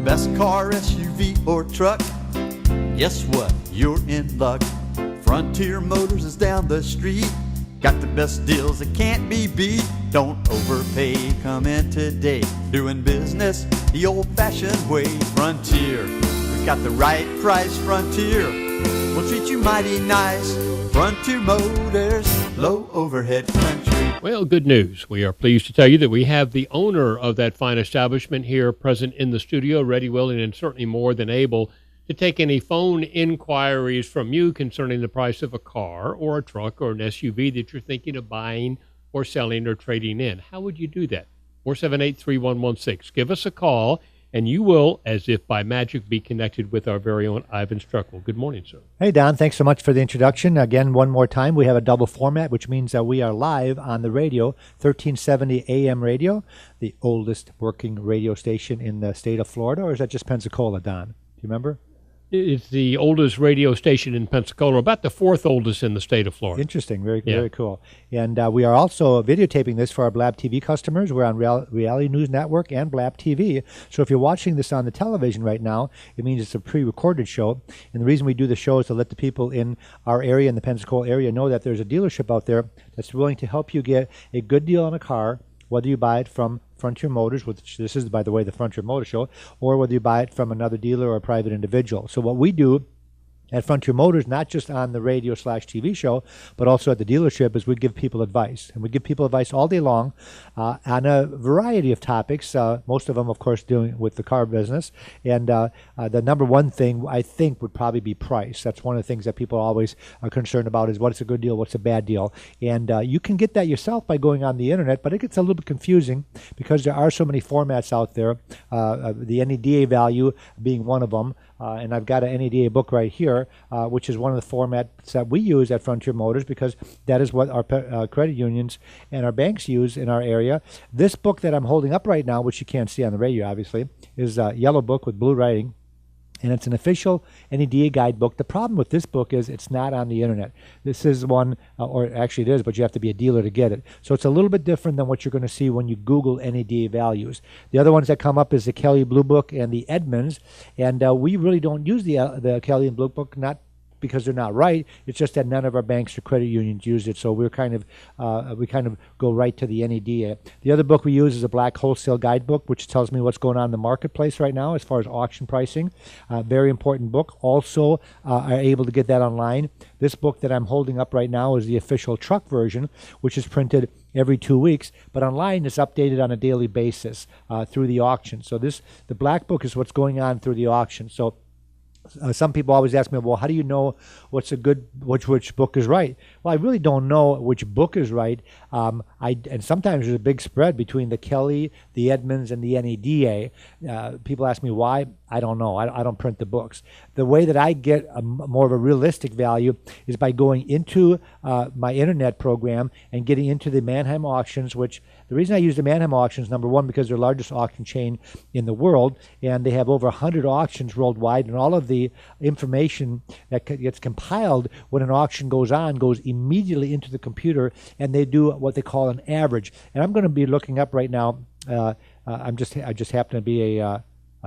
best car, SUV, or truck, guess what? You're in luck. Frontier Motors is down the street. Got the best deals that can't be beat. Don't overpay, come in today. Doing business the old-fashioned way. Frontier, we got the right price. Frontier, we'll treat you mighty nice. Frontier Motors, low overhead country. Well, good news. We are pleased to tell you that we have the owner of that fine establishment here present in the studio, ready, willing, and certainly more than able to take any phone inquiries from you concerning the price of a car or a truck or an SUV that you're thinking of buying or selling or trading in. How would you do that? 478-3116. Give us a call, and you will, as if by magic, be connected with our very own Ivan Struckle. Good morning, sir. Hey, Don. Thanks so much for the introduction. Again, one more time, we have a double format, which means that we are live on the radio, 1370 AM radio, the oldest working radio station in the state of Florida, or is that just Pensacola, Don? Do you remember? It's the oldest radio station in Pensacola, about the fourth oldest in the state of Florida. Interesting. Very cool. And we are also videotaping this for our Blab TV customers. We're on Reality News Network and Blab TV. So if you're watching this on the television right now, it means it's a pre-recorded show. And the reason we do the show is to let the people in our area, in the Pensacola area, know that there's a dealership out there that's willing to help you get a good deal on a car, whether you buy it from Frontier Motors, which this is, by the way, the Frontier Motor Show, or whether you buy it from another dealer or a private individual. So what we do at Frontier Motors, not just on the radio/TV show, but also at the dealership, is we give people advice. And we give people advice all day long on a variety of topics, most of them, of course, dealing with the car business. And the number one thing, I think, would probably be price. That's one of the things that people always are concerned about is what's a good deal, what's a bad deal. And you can get that yourself by going on the internet, but it gets a little bit confusing because there are so many formats out there, the NEDA value being one of them. And I've got an NEDA book right here, which is one of the formats that we use at Frontier Motors because that is what our credit unions and our banks use in our area. This book that I'm holding up right now, which you can't see on the radio, obviously, is a yellow book with blue writing. And it's an official NEDA guidebook. The problem with this book is it's not on the internet. This is one, or actually it is, but you have to be a dealer to get it. So it's a little bit different than what you're going to see when you Google NEDA values. The other ones that come up is the Kelly Blue Book and the Edmunds. And we really don't use the Kelly and Blue Book, not because they're not right. It's just that none of our banks or credit unions use it. So we kind of go right to the NEDA. The other book we use is a Black Wholesale Guidebook, which tells me what's going on in the marketplace right now as far as auction pricing. Very important book. Also, are able to get that online. This book that I'm holding up right now is the official truck version, which is printed every 2 weeks, but online it's updated on a daily basis through the auction. So the Black Book is what's going on through the auction. So some people always ask me, well, how do you know what's a good, which book is right? Well, I really don't know which book is right. And sometimes there's a big spread between the Kelly, the Edmunds, and the NEDA. People ask me why. I don't know. I don't print the books. The way that I get more of a realistic value is by going into my internet program and getting into the Manheim auctions, which the reason I use the Manheim auctions, number one, because they're the largest auction chain in the world, and they have over 100 auctions worldwide, and all of the information that gets compiled when an auction goes on goes immediately into the computer, and they do what they call an average. And I'm going to be looking up right now. I just happen to be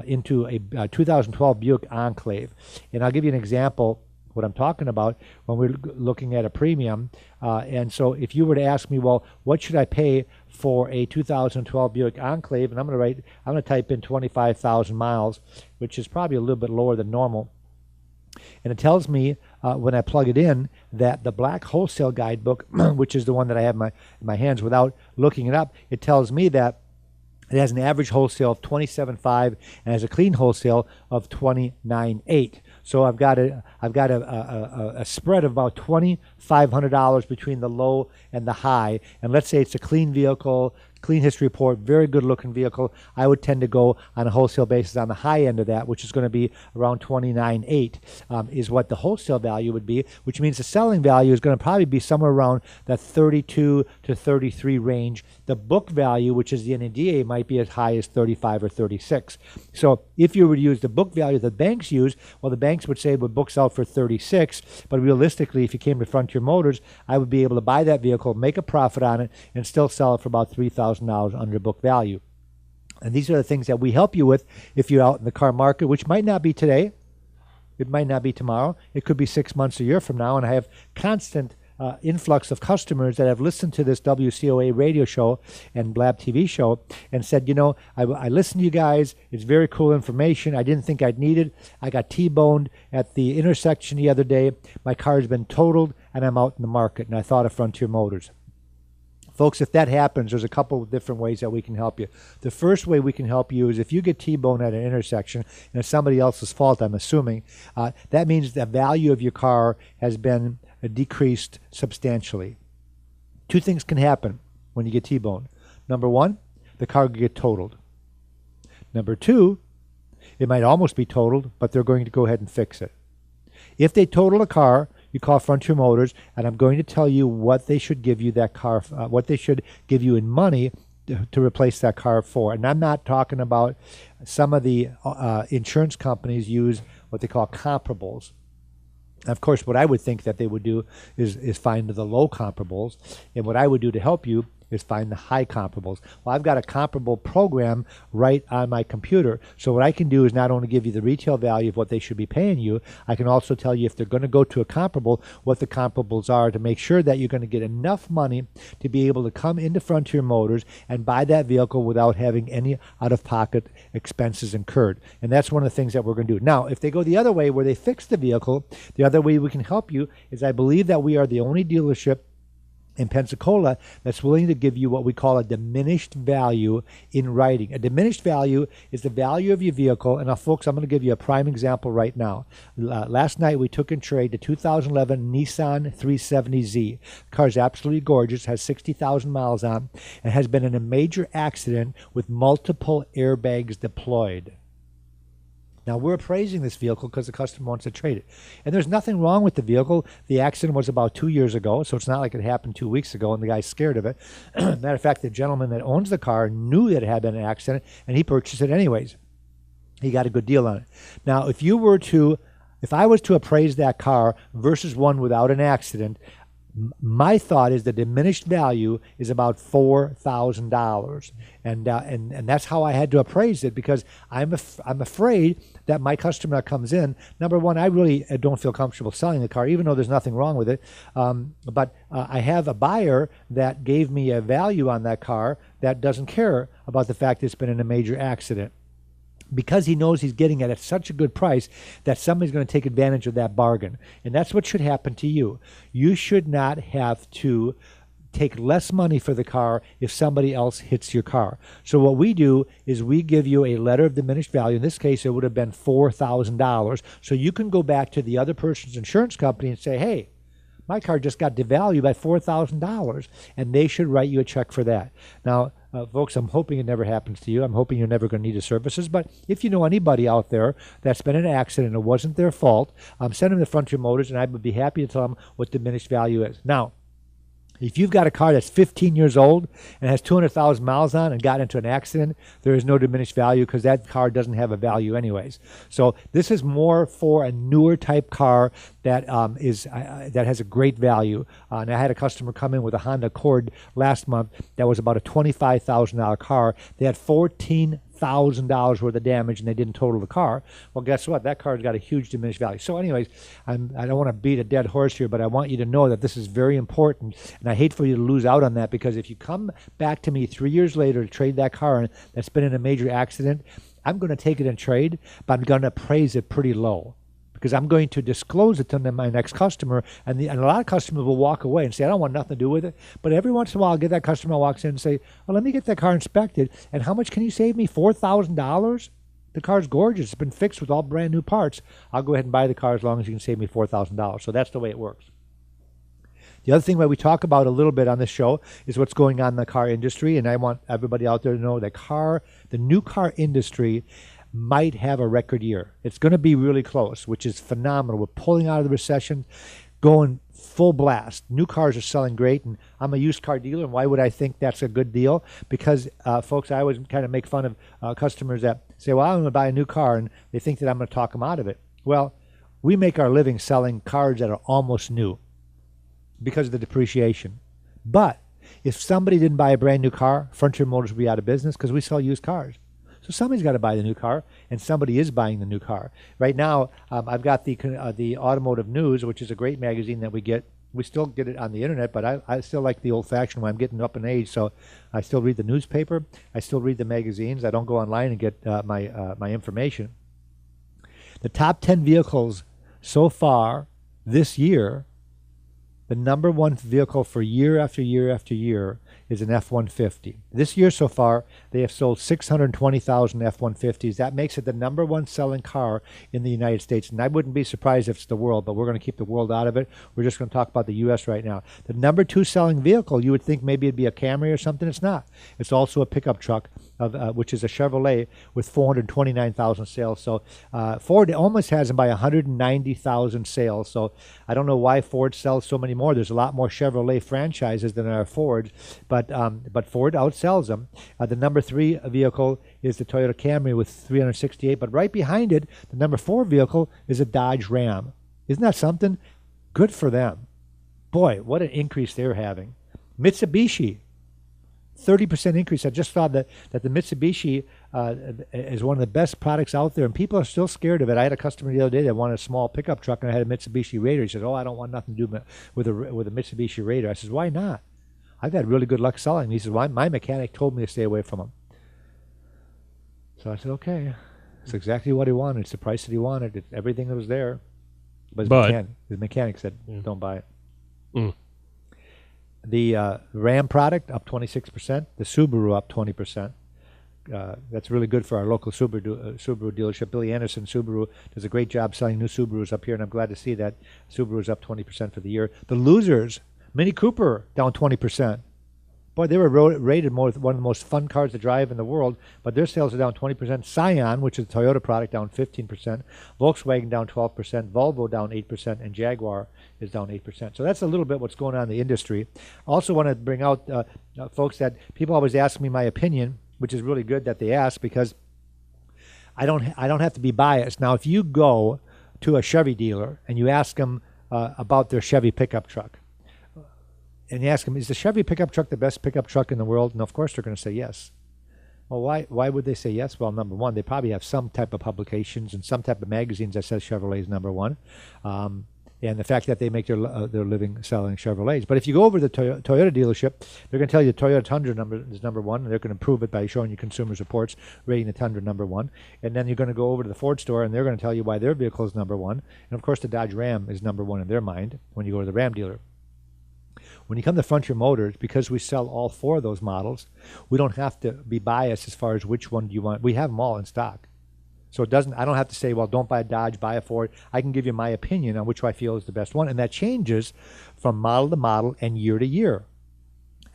into a 2012 Buick Enclave, and I'll give you an example what I'm talking about when we're looking at a premium. And so if you were to ask me, well, what should I pay for a 2012 Buick Enclave? And I'm going to type in 25,000 miles, which is probably a little bit lower than normal. And it tells me when I plug it in that the Black Wholesale Guidebook, which is the one that I have in my hands without looking it up, it tells me that it has an average wholesale of $27.5 and has a clean wholesale of $29.8. So I've got a spread of about $2,500 between the low and the high. And let's say it's a clean vehicle, clean history report, very good looking vehicle. I would tend to go on a wholesale basis on the high end of that, which is going to be around $29.8 is what the wholesale value would be, which means the selling value is going to probably be somewhere around that 32 to 33 range. The book value, which is the NEDA, might be as high as 35 or 36. So if you were to use the book value that banks use, well, the banks would say it would book out for 36, but realistically, if you came to Frontier Motors, I would be able to buy that vehicle, make a profit on it, and still sell it for about $3,000 under book value. And these are the things that we help you with if you're out in the car market, which might not be today. It might not be tomorrow. It could be 6 months, a year from now. And I have constant influx of customers that have listened to this WCOA radio show and Blab TV show and said, I listened to you guys. It's very cool information. I didn't think I'd need it. I got T-boned at the intersection the other day. My car's been totaled, and I'm out in the market. And I thought of Frontier Motors. Folks, if that happens, there's a couple of different ways that we can help you. The first way we can help you is if you get T-boned at an intersection, and it's somebody else's fault, I'm assuming, that means the value of your car has been decreased substantially. Two things can happen when you get T-boned. Number one, the car will get totaled. Number two, it might almost be totaled, but they're going to go ahead and fix it. If they total a car, you call Frontier Motors, and I'm going to tell you what they should give you that car, what they should give you in money to replace that car for. And I'm not talking about some of the insurance companies use what they call comparables. Of course, what I would think that they would do is find the low comparables, and what I would do to help you is find the high comparables. Well, I've got a comparable program right on my computer. So what I can do is not only give you the retail value of what they should be paying you, I can also tell you if they're going to go to a comparable, what the comparables are to make sure that you're going to get enough money to be able to come into Frontier Motors and buy that vehicle without having any out-of-pocket expenses incurred. And that's one of the things that we're going to do. Now, if they go the other way where they fix the vehicle, the other way we can help you is I believe that we are the only dealership in Pensacola that's willing to give you what we call a diminished value in writing. A diminished value is the value of your vehicle. And now, folks, I'm going to give you a prime example right now. Last night we took in trade the 2011 Nissan 370Z. The car is absolutely gorgeous, has 60,000 miles on, and has been in a major accident with multiple airbags deployed. Now, we're appraising this vehicle because the customer wants to trade it. And there's nothing wrong with the vehicle. The accident was about 2 years ago, so it's not like it happened 2 weeks ago and the guy's scared of it. Matter of fact, the gentleman that owns the car knew that it had been an accident, and he purchased it anyways. He got a good deal on it. Now, if I was to appraise that car versus one without an accident, my thought is the diminished value is about $4,000, and that's how I had to appraise it, because I'm afraid that my customer that comes in, number one, I really don't feel comfortable selling the car, even though there's nothing wrong with it. But I have a buyer that gave me a value on that car that doesn't care about the fact it's been in a major accident, because he knows he's getting it at such a good price that somebody's going to take advantage of that bargain. And that's what should happen to you. You should not have to take less money for the car if somebody else hits your car. So what we do is we give you a letter of diminished value. In this case, it would have been $4,000. So you can go back to the other person's insurance company and say, hey, my car just got devalued by $4,000, and they should write you a check for that. Now, folks, I'm hoping it never happens to you. I'm hoping you're never going to need the services. But if you know anybody out there that's been in an accident and it wasn't their fault, send them to Frontier Motors, and I would be happy to tell them what diminished value is. Now, if you've got a car that's 15 years old and has 200,000 miles on and got into an accident, there is no diminished value because that car doesn't have a value anyways. So this is more for a newer type car that that has a great value. And I had a customer come in with a Honda Accord last month that was about a $25,000 car. They had $14,000 worth of damage and they didn't total the car. Well, guess what? That car's got a huge diminished value. So anyways, I don't want to beat a dead horse here, but I want you to know that this is very important. And I hate for you to lose out on that, because if you come back to me 3 years later to trade that car that's been in a major accident, I'm going to take it in trade, but I'm going to appraise it pretty low, because I'm going to disclose it to my next customer, and a lot of customers will walk away and say, I don't want nothing to do with it. But every once in a while, I'll get that customer walks in and say, well, let me get that car inspected, and how much can you save me? $4,000? The car's gorgeous. It's been fixed with all brand new parts. I'll go ahead and buy the car as long as you can save me $4,000. So that's the way it works. The other thing that we talk about a little bit on this show is what's going on in the car industry, and I want everybody out there to know that the new car industry might have a record year. It's going to be really close, which is phenomenal. We're pulling out of the recession, going full blast. New cars are selling great, and I'm a used car dealer, and why would I think that's a good deal? Because, folks, I always kind of make fun of customers that say, well, I'm going to buy a new car, and they think that I'm going to talk them out of it. Well, we make our living selling cars that are almost new because of the depreciation. But if somebody didn't buy a brand new car, Frontier Motors would be out of business because we sell used cars. So somebody's got to buy the new car, and somebody is buying the new car. Right now, I've got the Automotive News, which is a great magazine that we get. We still get it on the internet, but I still like the old-fashioned one. I'm getting up in age, so I still read the newspaper. I still read the magazines. I don't go online and get my information. The top 10 vehicles so far this year, the number one vehicle for year after year after year is an F-150. This year so far, they have sold 620,000 F-150s. That makes it the number one selling car in the United States. And I wouldn't be surprised if it's the world, but we're going to keep the world out of it. We're just going to talk about the U.S. right now. The number two selling vehicle, you would think maybe it'd be a Camry or something. It's not. It's also a pickup truck, which is a Chevrolet with 429,000 sales. So Ford almost has them by 190,000 sales. So I don't know why Ford sells so many more. There's a lot more Chevrolet franchises than there are Fords, but Ford outsells them. The number three vehicle is the Toyota Camry with 368, but right behind it, the number four vehicle is a Dodge Ram. Isn't that something? Good for them. Boy, what an increase they're having. Mitsubishi, 30% increase. I just thought that the Mitsubishi is one of the best products out there, and people are still scared of it. I had a customer the other day that wanted a small pickup truck, and I had a Mitsubishi Raider. He said, "Oh, I don't want nothing to do with a Mitsubishi Raider." I said, "Why not?" I've had really good luck selling them. He said, "Well, my mechanic told me to stay away from them." So I said, "Okay." It's exactly what he wanted. It's the price that he wanted. It's everything that was there. But his mechanic said, "Don't buy it." Mm. The Ram product up 26%. The Subaru up 20%. That's really good for our local Subaru dealership. Billy Anderson Subaru does a great job selling new Subarus up here, and I'm glad to see that Subaru's up 20% for the year. The losers, Mini Cooper down 20%. Boy, they were rated one of the most fun cars to drive in the world, but their sales are down 20%. Scion, which is a Toyota product, down 15%. Volkswagen down 12%. Volvo down 8%, and Jaguar is down 8%. So that's a little bit what's going on in the industry. I also want to bring out, folks, that people always ask me my opinion, which is really good that they ask, because I don't have to be biased. Now, if you go to a Chevy dealer and you ask them about their Chevy pickup truck, and you ask them, is the Chevy pickup truck the best pickup truck in the world? And of course they're going to say yes. Well, why would they say yes? Well, number one, they probably have some type of publications and some type of magazines that says Chevrolet is number one. And the fact that they make their living selling Chevrolets. But if you go over to the Toyota dealership, they're going to tell you the Toyota Tundra is number one, and they're going to prove it by showing you consumers reports rating the Tundra number one. And then you're going to go over to the Ford store, and they're going to tell you why their vehicle is number one. And of course, the Dodge Ram is number one in their mind when you go to the Ram dealer. When you come to Frontier Motors, because we sell all four of those models, we don't have to be biased as far as which one do you want. We have them all in stock. So I don't have to say, well, don't buy a Dodge, buy a Ford. I can give you my opinion on which I feel is the best one. And that changes from model to model and year to year.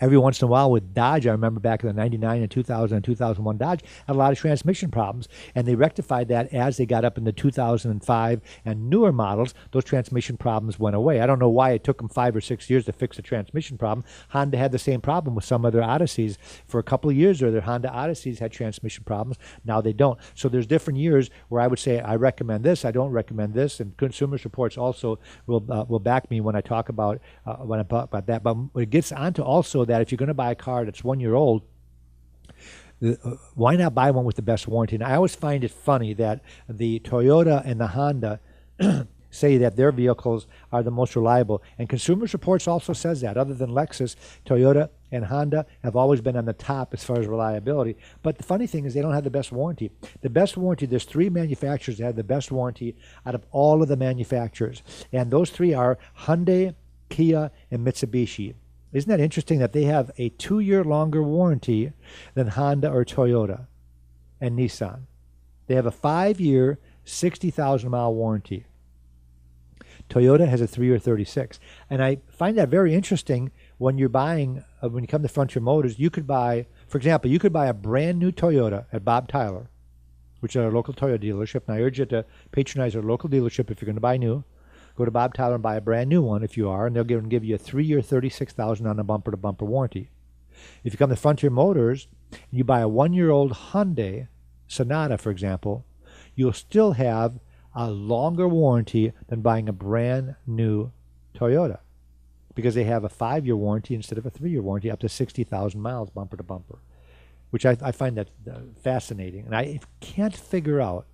Every once in a while with Dodge, I remember back in the 99 and 2000 and 2001 Dodge had a lot of transmission problems, and they rectified that as they got up in the 2005 and newer models. Those transmission problems went away. I don't know why it took them 5 or 6 years to fix the transmission problem. Honda had the same problem with some of their Odysseys. For a couple of years, their Honda Odysseys had transmission problems. Now they don't. So there's different years where I would say I recommend this, I don't recommend this, and Consumers Reports also will back me when I talk about that. But it gets onto also that if you're going to buy a car that's 1 year old, why not buy one with the best warranty? And I always find it funny that the Toyota and the Honda say that their vehicles are the most reliable. And Consumers Reports also says that. Other than Lexus, Toyota and Honda have always been on the top as far as reliability. But the funny thing is they don't have the best warranty. The best warranty, there's 3 manufacturers that have the best warranty out of all of the manufacturers. And those 3 are Hyundai, Kia, and Mitsubishi. Isn't that interesting that they have a 2-year longer warranty than Honda or Toyota and Nissan? They have a 5-year, 60,000-mile warranty. Toyota has a 3-year, 36. And I find that very interesting when you're buying, when you come to Frontier Motors, you could buy, for example, you could buy a brand new Toyota at Bob Tyler, which is our local Toyota dealership. And I urge you to patronize our local dealership if you're going to buy new. Go to Bob Tyler and buy a brand new one if you are, and they'll give you a 3-year, 36,000 on a bumper-to-bumper warranty. If you come to Frontier Motors and you buy a 1-year-old Hyundai Sonata, for example, you'll still have a longer warranty than buying a brand new Toyota, because they have a 5-year warranty instead of a 3-year warranty up to 60,000 miles bumper to bumper, which I find that fascinating. And I can't figure out,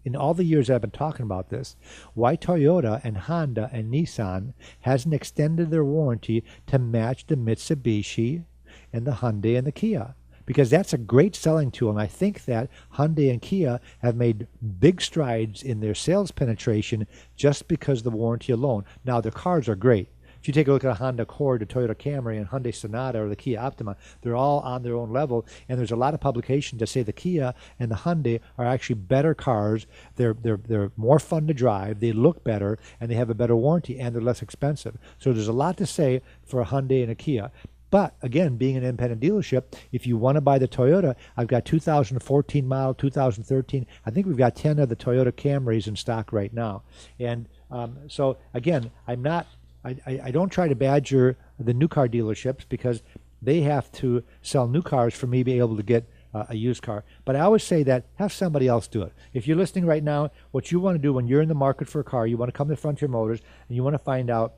in all the years that I've been talking about this, why Toyota and Honda and Nissan hasn't extended their warranty to match the Mitsubishi and the Hyundai and the Kia. Because that's a great selling tool, and I think that Hyundai and Kia have made big strides in their sales penetration just because of the warranty alone. Now, their cars are great. If you take a look at a Honda Accord, a Toyota Camry, and Hyundai Sonata, or the Kia Optima, they're all on their own level, and there's a lot of publications that say the Kia and the Hyundai are actually better cars. They're more fun to drive, they look better, and they have a better warranty, and they're less expensive. So there's a lot to say for a Hyundai and a Kia. But again, being an independent dealership, if you want to buy the Toyota, I've got 2014 model, 2013. I think we've got 10 of the Toyota Camrys in stock right now. And so again, I don't try to badger the new car dealerships because they have to sell new cars for me to be able to get a used car. But I always say that have somebody else do it. If you're listening right now, what you want to do when you're in the market for a car, you want to come to Frontier Motors and you want to find out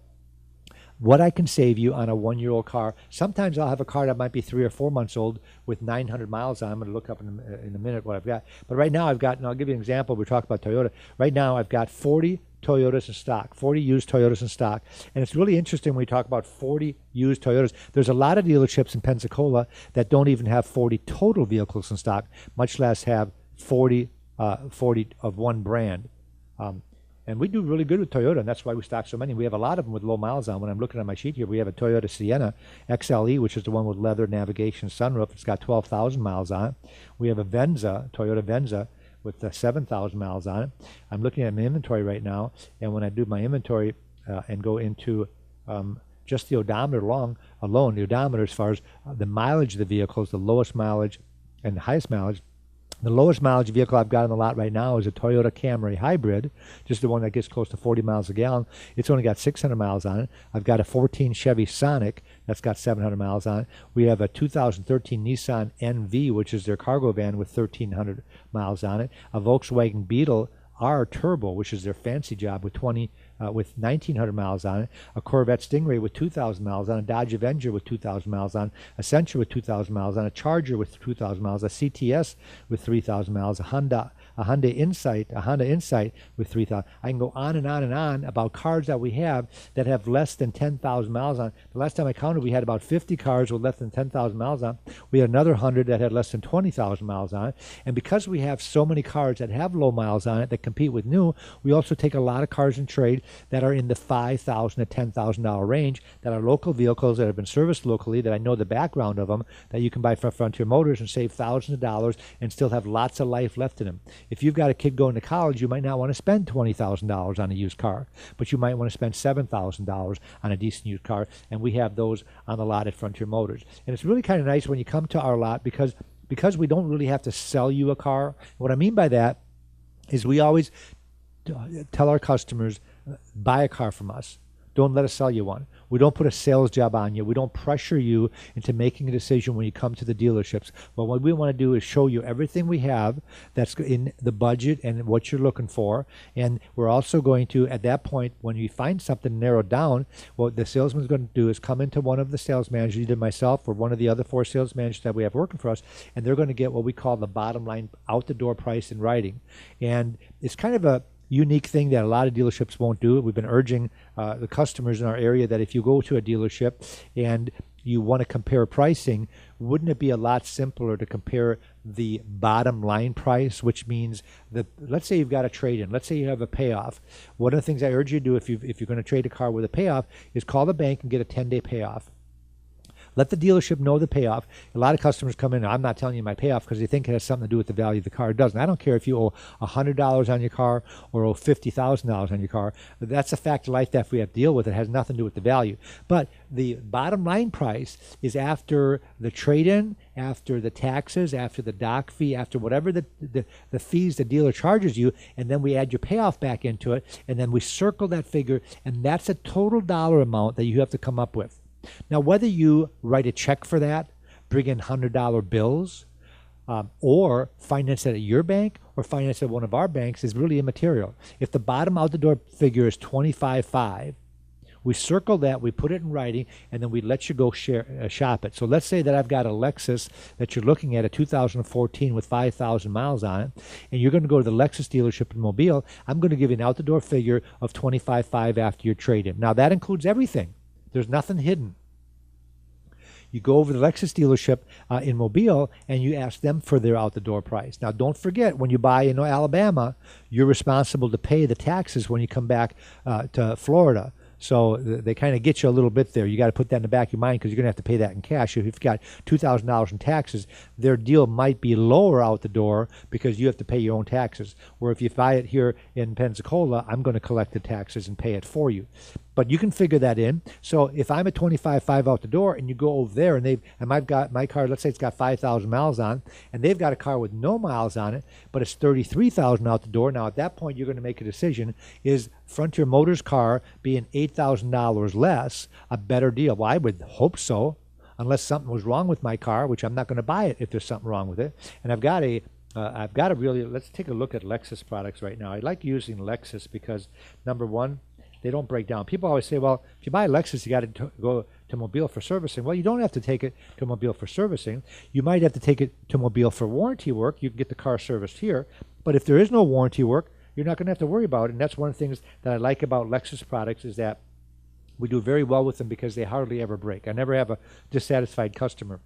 what I can save you on a 1-year-old car. Sometimes I'll have a car that might be 3 or 4 months old with 900 miles on. I'm going to look up in a minute what I've got. But right now I've got, and I'll give you an example. We talked about Toyota. Right now I've got 40 Toyotas in stock, 40 used Toyotas in stock. And it's really interesting when we talk about 40 used Toyotas. There's a lot of dealerships in Pensacola that don't even have 40 total vehicles in stock, much less have 40 of one brand. And we do really good with Toyota, and that's why we stock so many. We have a lot of them with low miles on. When I'm looking at my sheet here, we have a Toyota Sienna XLE, which is the one with leather navigation sunroof. It's got 12,000 miles on it. We have a Venza, Toyota Venza, with 7,000 miles on it. I'm looking at my inventory right now, and when I do my inventory and go into just the odometer alone, the odometer as far as the mileage of the vehicles, the lowest mileage and the highest mileage. The lowest mileage vehicle I've got on the lot right now is a Toyota Camry Hybrid, just the one that gets close to 40 miles a gallon. It's only got 600 miles on it. I've got a 14 Chevy Sonic that's got 700 miles on it. We have a 2013 Nissan NV, which is their cargo van with 1,300 miles on it. A Volkswagen Beetle R Turbo, which is their fancy job with 1,900 miles on it, a Corvette Stingray with 2,000 miles on it, a Dodge Avenger with 2,000 miles on it, a Sentra with 2,000 miles on it, a Charger with 2,000 miles, a CTS with 3,000 miles, a Honda Insight with 3,000. I can go on and on and on about cars that we have that have less than 10,000 miles on it. The last time I counted, we had about 50 cars with less than 10,000 miles on it. We had another 100 that had less than 20,000 miles on it. And because we have so many cars that have low miles on it that compete with new, we also take a lot of cars in trade that are in the $5,000 to $10,000 range, that are local vehicles that have been serviced locally, that I know the background of them, that you can buy from Frontier Motors and save thousands of dollars and still have lots of life left in them. If you've got a kid going to college, you might not want to spend $20,000 on a used car, but you might want to spend $7,000 on a decent used car, and we have those on the lot at Frontier Motors. And it's really kind of nice when you come to our lot because we don't really have to sell you a car. What I mean by that is we always tell our customers, buy a car from us. Don't let us sell you one. We don't put a sales job on you. We don't pressure you into making a decision when you come to the dealerships. But what we want to do is show you everything we have that's in the budget and what you're looking for. And we're also going to, at that point, when you find something narrowed down, what the salesman's going to do is come into one of the sales managers, either myself or one of the other 4 sales managers that we have working for us, and they're going to get what we call the bottom line out the door price in writing. And it's kind of a unique thing that a lot of dealerships won't do. We've been urging the customers in our area that if you go to a dealership and you want to compare pricing, wouldn't it be a lot simpler to compare the bottom line price, which means that, let's say you've got a trade-in, let's say you have a payoff. One of the things I urge you to do if you're going to trade a car with a payoff is call the bank and get a 10-day payoff. Let the dealership know the payoff. A lot of customers come in, I'm not telling you my payoff because they think it has something to do with the value of the car. It doesn't. I don't care if you owe $100 on your car or owe $50,000 on your car. That's a fact of life that we have to deal with. It has nothing to do with the value. But the bottom line price is after the trade-in, after the taxes, after the dock fee, after whatever the fees the dealer charges you, and then we add your payoff back into it, and then we circle that figure, and that's a total dollar amount that you have to come up with. Now, whether you write a check for that, bring in $100 bills, or finance it at your bank or finance it at one of our banks is really immaterial. If the bottom out the door figure is $25,500, We circle that, we put it in writing, and then we let you go shop it. So let's say that I've got a Lexus that you're looking at, a 2014 with 5,000 miles on it, and you're going to go to the Lexus dealership in Mobile. I'm going to give you an out-the-door figure of $25,500 after your trade-in. Now, that includes everything. There's nothing hidden. You go over to the Lexus dealership in Mobile and you ask them for their out-the-door price. Now, don't forget, when you buy in Alabama, you're responsible to pay the taxes when you come back to Florida. So they kind of get you a little bit there. You got to put that in the back of your mind because you're going to have to pay that in cash. If you've got $2,000 in taxes, their deal might be lower out the door because you have to pay your own taxes. Where if you buy it here in Pensacola, I'm going to collect the taxes and pay it for you. But you can figure that in. So if I'm at $25,500 out the door and you go over there and I've got my car, let's say it's got 5,000 miles on, and they've got a car with no miles on it, but it's $33,000 out the door. Now at that point you're going to make a decision: is Frontier Motors car being $8,000 less a better deal? Well, I would hope so, unless something was wrong with my car, which I'm not going to buy it if there's something wrong with it. And I've got to really, let's take a look at Lexus products right now. I like using Lexus because, number one, they don't break down. People always say, well, if you buy a Lexus, you got to go to Mobile for servicing. Well, you don't have to take it to Mobile for servicing. You might have to take it to Mobile for warranty work. You can get the car serviced here. But if there is no warranty work, you're not going to have to worry about it. And that's one of the things that I like about Lexus products, is that we do very well with them because they hardly ever break. I never have a dissatisfied customer.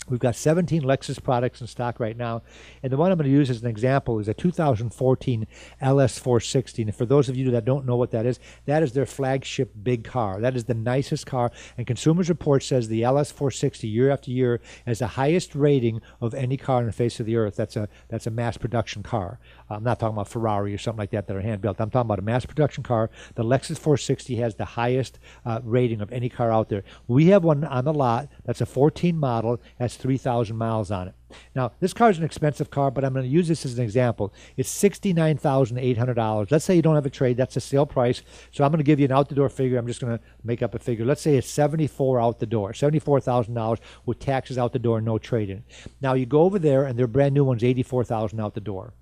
We've got 17 Lexus products in stock right now, and the one I'm going to use as an example is a 2014 LS460. And for those of you that don't know what that is their flagship big car. That is the nicest car, and Consumers Report says the LS460 year after year has the highest rating of any car on the face of the earth. That's a mass production car. I'm not talking about Ferrari or something like that are hand built. I'm talking about a mass production car. The Lexus 460 has the highest rating of any car out there. We have one on the lot that's a 14 model, has 3,000 miles on it. Now, this car is an expensive car, but I'm going to use this as an example. It's $69,800. Let's say you don't have a trade. That's a sale price. So I'm going to give you an out-the-door figure. I'm just going to make up a figure. Let's say it's $74,000 out the door, $74,000 with taxes out the door, no trade-in. Now, you go over there, and their brand new one's $84,000 out the door.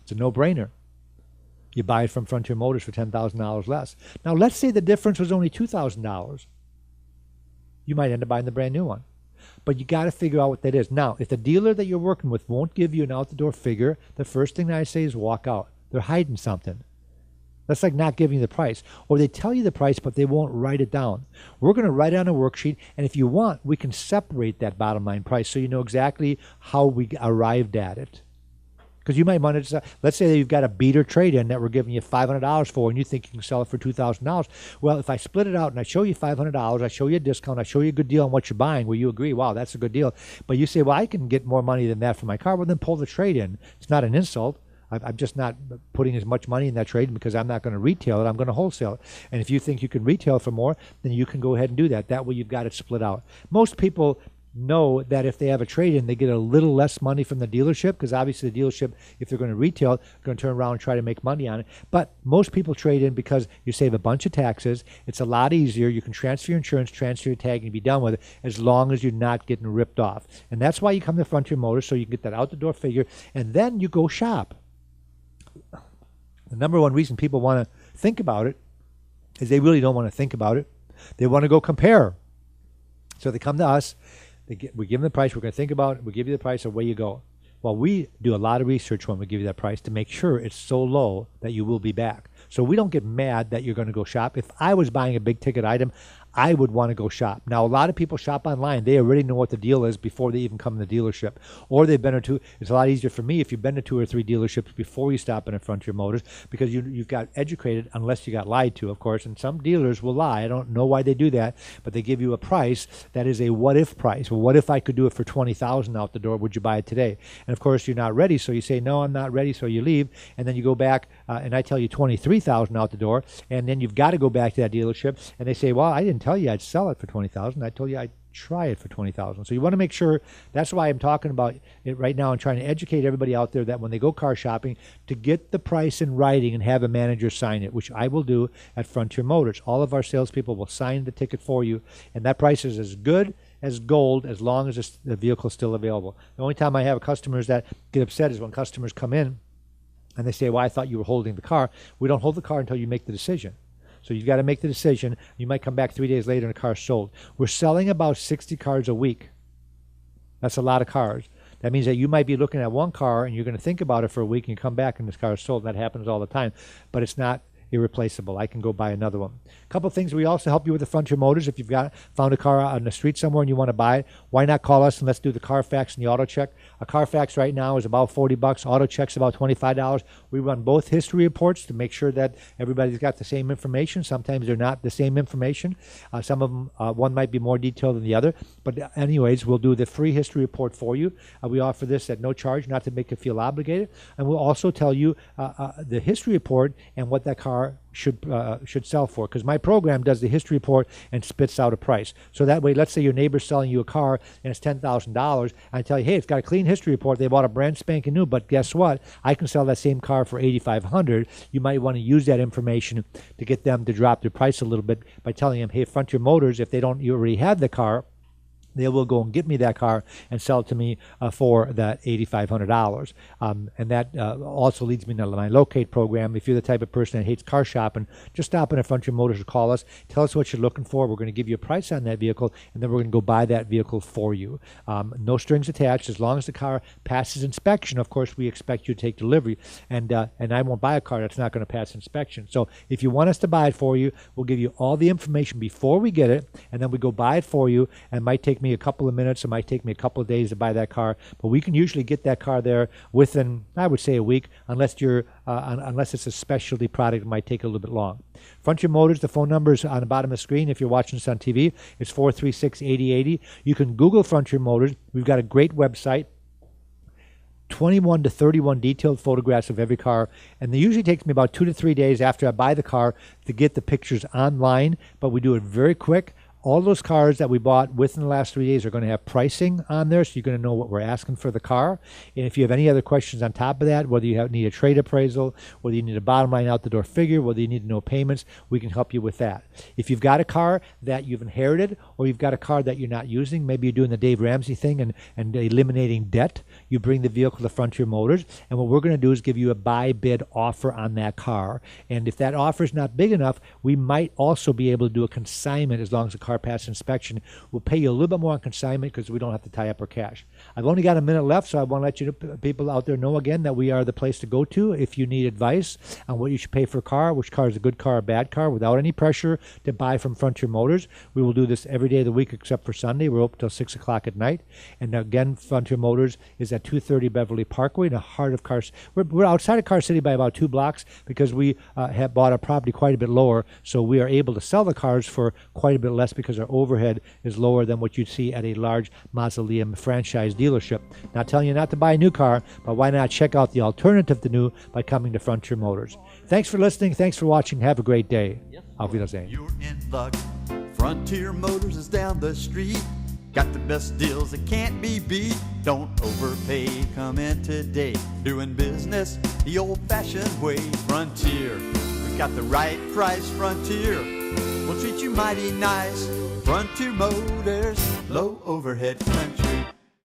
It's a no-brainer. You buy it from Frontier Motors for $10,000 less. Now, let's say the difference was only $2,000. You might end up buying the brand new one. But you got to figure out what that is. Now, if the dealer that you're working with won't give you an out-the-door figure, the first thing that I say is walk out. They're hiding something. That's like not giving you the price. Or they tell you the price, but they won't write it down. We're going to write it on a worksheet, and if you want, we can separate that bottom line price so you know exactly how we arrived at it. Because you might want to decide, let's say that you've got a beater trade-in that we're giving you $500 for, and you think you can sell it for $2,000. Well, if I split it out and I show you $500, I show you a discount, I show you a good deal on what you're buying, where you agree, wow, that's a good deal. But you say, well, I can get more money than that for my car. Well, then pull the trade-in. It's not an insult. I'm just not putting as much money in that trade because I'm not going to retail it. I'm going to wholesale it. And if you think you can retail for more, then you can go ahead and do that. That way you've got it split out. Most people know that if they have a trade-in, they get a little less money from the dealership, because obviously the dealership, if they're going to retail, they're going to turn around and try to make money on it. But most people trade in because you save a bunch of taxes. It's a lot easier. You can transfer your insurance, transfer your tag, and be done with it, as long as you're not getting ripped off. And that's why you come to Frontier Motors, so you can get that out-the-door figure, and then you go shop. The number one reason people want to think about it is they really don't want to think about it. They want to go compare. So they come to us. We give them the price. We're going to think about it. We give you the price, away you go. Well, we do a lot of research when we give you that price to make sure it's so low that you will be back. So we don't get mad that you're going to go shop. If I was buying a big ticket item, I would want to go shop. Now, a lot of people shop online. They already know what the deal is before they even come to the dealership. Or they've been to two. It's a lot easier for me if you've been to 2 or 3 dealerships before you stop in a Frontier Motors, because you've got educated, unless you got lied to, of course. And some dealers will lie. I don't know why they do that, but they give you a price that is a what-if price. Well, what if I could do it for $20,000 out the door? Would you buy it today? And, of course, you're not ready, so you say, no, I'm not ready, so you leave. And then you go back, and I tell you $23,000 out the door, and then you've got to go back to that dealership, and they say, well, I didn't tell you I'd sell it for $20,000. I told you I'd try it for $20,000. So you want to make sure. That's why I'm talking about it right now and trying to educate everybody out there that when they go car shopping, to get the price in writing and have a manager sign it, which I will do at Frontier Motors. All of our salespeople will sign the ticket for you, and that price is as good as gold as long as the vehicle is still available. The only time I have customers that get upset is when customers come in and they say, well, I thought you were holding the car. We don't hold the car until you make the decision. So you've got to make the decision. You might come back 3 days later and a car's sold. We're selling about 60 cars a week. That's a lot of cars. That means that you might be looking at one car and you're going to think about it for a week and you come back and this car is sold. That happens all the time. But it's not irreplaceable. I can go buy another one. A couple of things. We also help you with the Frontier Motors. If you've found a car on the street somewhere and you want to buy it, why not call us and let's do the Carfax and the auto check. A Carfax right now is about $40. Auto check's about $25. We run both history reports to make sure that everybody's got the same information. Sometimes they're not the same information. Some of them, one might be more detailed than the other. But anyways, we'll do the free history report for you. We offer this at no charge, not to make you feel obligated. And we'll also tell you the history report and what that car should sell for, because my program does the history report and spits out a price. So that way, let's say your neighbor's selling you a car and it's $10,000. I tell you, hey, it's got a clean history report. They bought a brand spanking new, but guess what? I can sell that same car for $8,500. You might want to use that information to get them to drop their price a little bit by telling them, hey, Frontier Motors, if you already have the car, they will go and get me that car and sell it to me for that $8,500. And that also leads me to my Locate program. If you're the type of person that hates car shopping, just stop in at Frontier Motors or call us. Tell us what you're looking for. We're going to give you a price on that vehicle, and then we're going to go buy that vehicle for you. No strings attached. As long as the car passes inspection, of course, we expect you to take delivery. And I won't buy a car that's not going to pass inspection. So if you want us to buy it for you, we'll give you all the information before we get it, and then we go buy it for you. And it might take me a couple of minutes. It might take me a couple of days to buy that car, but we can usually get that car there within, I would say, a week, unless it's a specialty product. It might take a little bit long. Frontier Motors, the phone number is on the bottom of the screen. If you're watching this on TV, it's 436-8080. You can Google Frontier Motors. We've got a great website. 21 to 31 detailed photographs of every car, and it usually takes me about 2 to 3 days after I buy the car to get the pictures online, but we do it very quick. All those cars that we bought within the last 3 days are going to have pricing on there, so you're going to know what we're asking for the car. And if you have any other questions on top of that, whether you need a trade appraisal, whether you need a bottom line out the door figure, whether you need to know payments, we can help you with that. If you've got a car that you've inherited, or you've got a car that you're not using, maybe you're doing the Dave Ramsey thing and eliminating debt, you bring the vehicle to Frontier Motors, and what we're going to do is give you a buy bid offer on that car. And if that offer is not big enough, we might also be able to do a consignment as long as the car passes inspection. We'll pay you a little bit more on consignment because we don't have to tie up our cash. I've only got a minute left, so I want to let you people out there know again that we are the place to go to if you need advice on what you should pay for a car, which car is a good car or bad car, without any pressure to buy from Frontier Motors. We will do this every day of the week except for Sunday. We're open till 6 o'clock at night. And again, Frontier Motors is at 230 Beverly Parkway in the heart of Car City. We're outside of Car City by about 2 blocks because we have bought our property quite a bit lower, so we are able to sell the cars for quite a bit less because our overhead is lower than what you'd see at a large mausoleum franchise dealership. Not telling you not to buy a new car, but why not check out the alternative to new by coming to Frontier Motors. Thanks for listening. Thanks for watching. Have a great day. Auf Wiedersehen. You're in luck. Frontier Motors is down the street. Got the best deals that can't be beat. Don't overpay. Come in today. Doing business the old-fashioned way. Frontier. We got the right price. Frontier. We'll treat you mighty nice. Frontier Motors, low overhead.